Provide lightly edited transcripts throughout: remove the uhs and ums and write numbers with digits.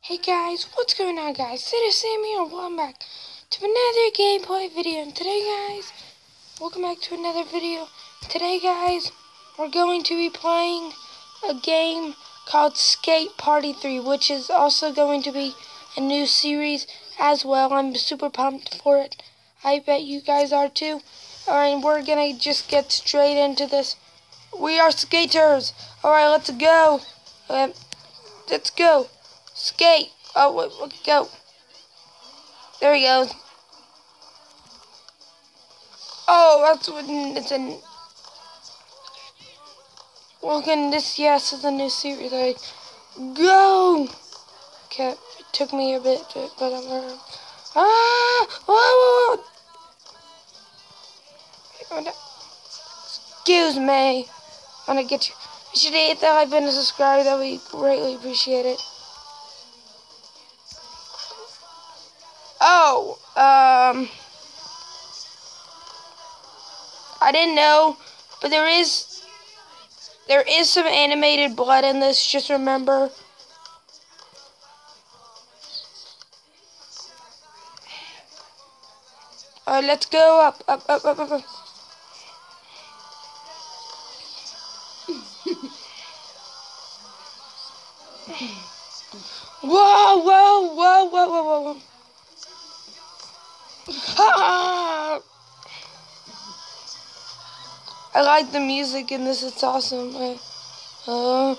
Hey guys, what's going on guys? It's Sam here and welcome back to another gameplay video. And today guys, welcome back to another video. Today guys, we're going to be playing a game called Skate Party 3, which is also going to be a new series as well. I'm super pumped for it. I bet you guys are too. Alright, we're gonna just get straight into this. We are skaters. Alright, let's go. Let's go. Skate. Oh, wait, go. There he goes. Oh, that's what it's in. Look in this. Yes, it's a new series. Go. Okay, it took me a bit, but I'm. Whoa. Excuse me. I'm gonna get you. You should hit that like button and subscribe. That would be greatly appreciated. Oh, I didn't know, but there is some animated blood in this, just remember. Alright, let's go up. Whoa. Ah! I like the music in this, it's awesome. Yeehaw!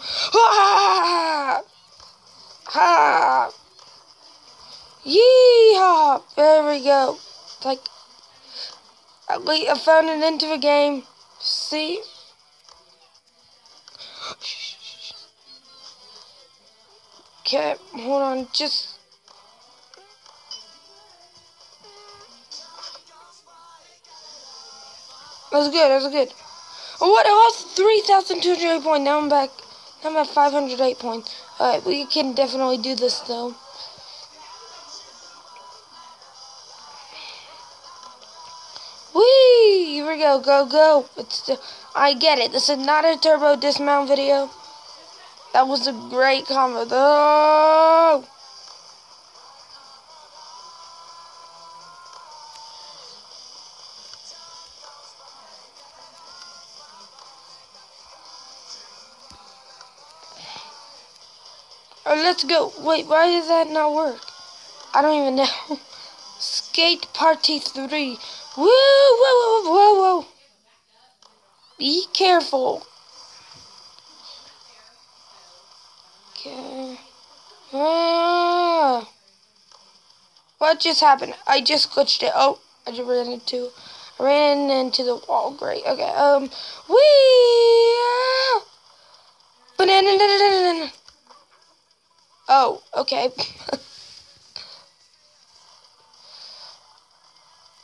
There we go. It's like, I found it into a game. See? Okay, hold on, just... That's good. Oh, what? I lost 3,208 points. Now I'm back. Now I'm at 508 points. Alright, we can definitely do this, though. Whee! Here we go. Go. I get it. This is not a turbo dismount video. That was a great combo, though. Let's go. Wait, why does that not work? I don't even know. Skate Party 3. Whoa. Be careful. Okay. What just happened? I just glitched it. Oh, I just ran into the wall. Great. Okay. Whee! Banana. Oh, okay.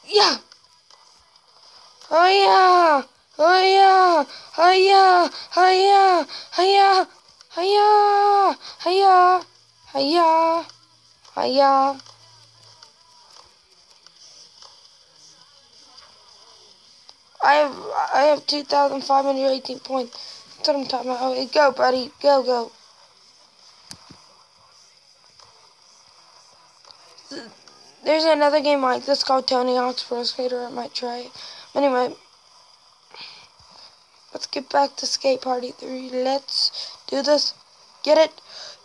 Yeah. Hiya. I have 2,518 points. That's what I'm talking about. Okay, go, buddy. Go. There's another game like this called Tony Hawk's Pro Skater. I might try it. Anyway, let's get back to Skate Party 3. Let's do this. Get it?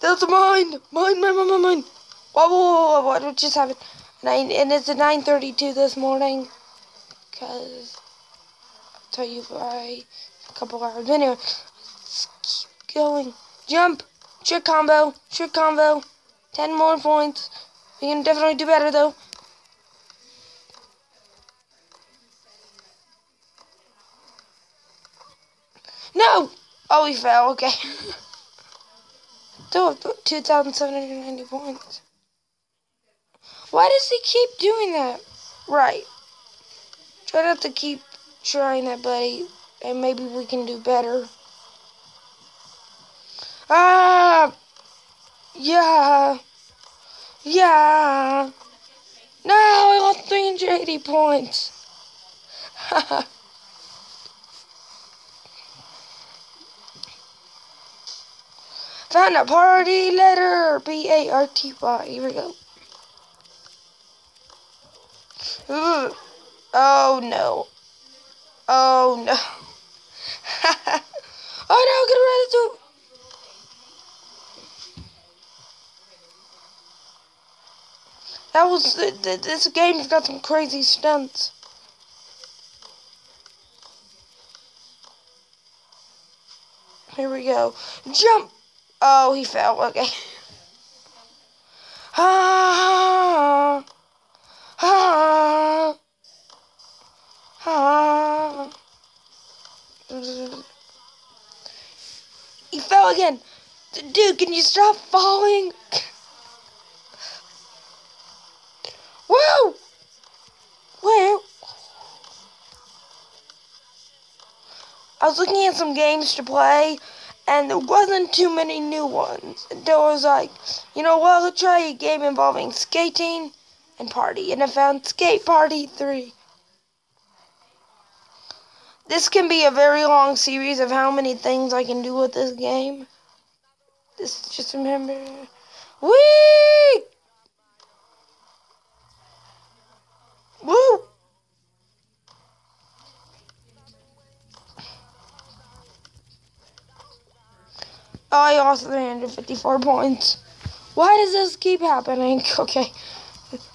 That's mine. Mine. Whoa. What just happened? And it's at 9:32 this morning. Because I'll tell you by a couple hours. Anyway, let's keep going. Jump. Trick combo. 10 more points. We can definitely do better, though. No! Oh, we fell. Okay. Still have 2,790 points. Why does he keep doing that? Right. Try not to keep trying that, buddy. And maybe we can do better. Yeah. No, I lost 380 points. Found a party letter. Party. Here we go. Ooh. Oh no. Oh no. Oh no, get ready to. That was this game's got some crazy stunts. Here we go. Jump. Oh, he fell. Okay. Ha ha ha. He fell again. Dude, can you stop falling? Woo! Where? I was looking at some games to play, and there wasn't too many new ones. There was like, you know what, let's try a game involving skating and party. And I found Skate Party 3. This can be a very long series of how many things I can do with this game. Just remember. Whee! Woo! Oh, I lost 354 points. Why does this keep happening? Okay.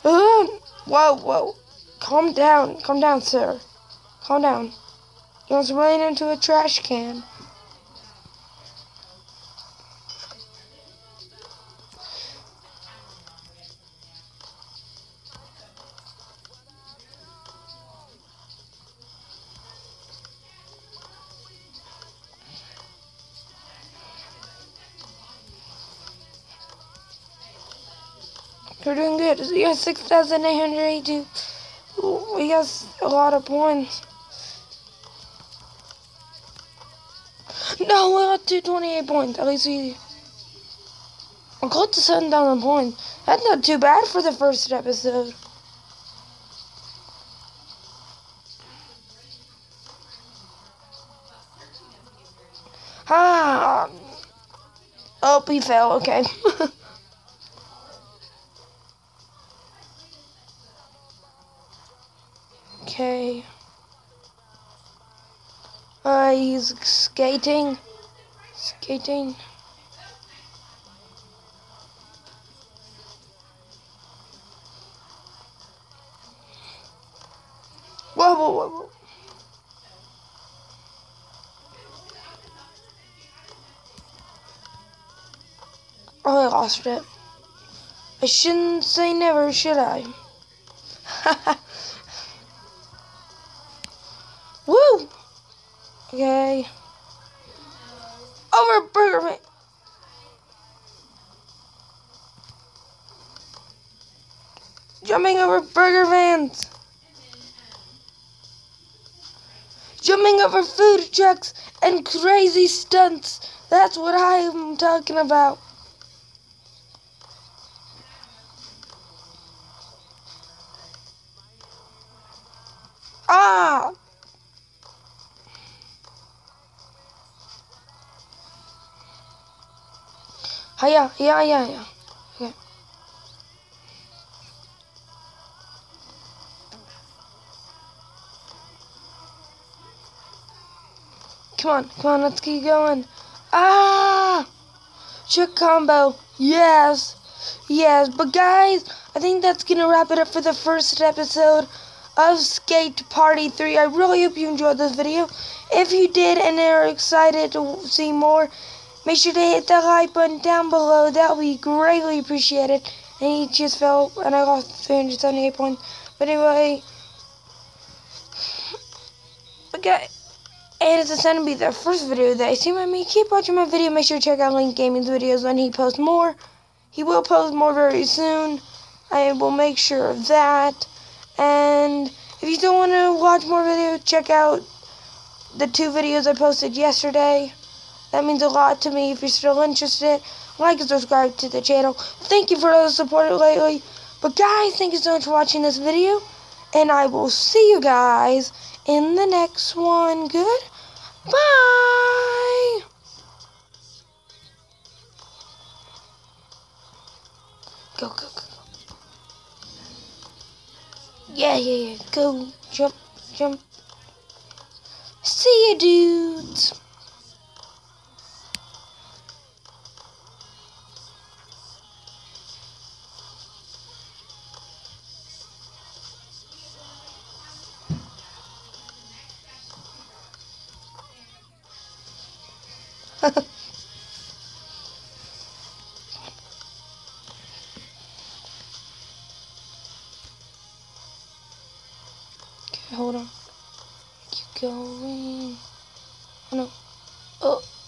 Whoa. Calm down, sir. Calm down. You almost ran into a trash can. We're doing good. We got 6,882. We got a lot of points. No, we got 228 points. At least we're close to 7,000 points. That's not too bad for the first episode. Oh, he fell. Okay. Okay. He's skating. Whoa. Oh, I lost it. I shouldn't say never, should I? Woo! Okay. Over Burger Man. Jumping over burger vans. Jumping over food trucks and crazy stunts. That's what I am talking about. Ah! Yeah. Okay. Come on, let's keep going. Ah! Trick combo. Yes. But guys, I think that's gonna wrap it up for the first episode of Skate Party 3. I really hope you enjoyed this video. If you did and are excited to see more, make sure to hit that like button down below. That would be greatly appreciated. And he just fell, and I lost 378 points. But anyway, okay. And it's going to be the first video that I see by me. Keep watching my video. Make sure to check out Link Gaming's videos when he posts more. He will post more very soon. I will make sure of that. And if you still want to watch more videos, check out the 2 videos I posted yesterday. That means a lot to me. If you're still interested, like and subscribe to the channel. Thank you for all the support lately. But guys, thank you so much for watching this video. And I will see you guys in the next one. Goodbye. Go, go, go. Yeah. Go, jump. See ya, dudes. Okay, hold on. Keep going. Oh no. Oh.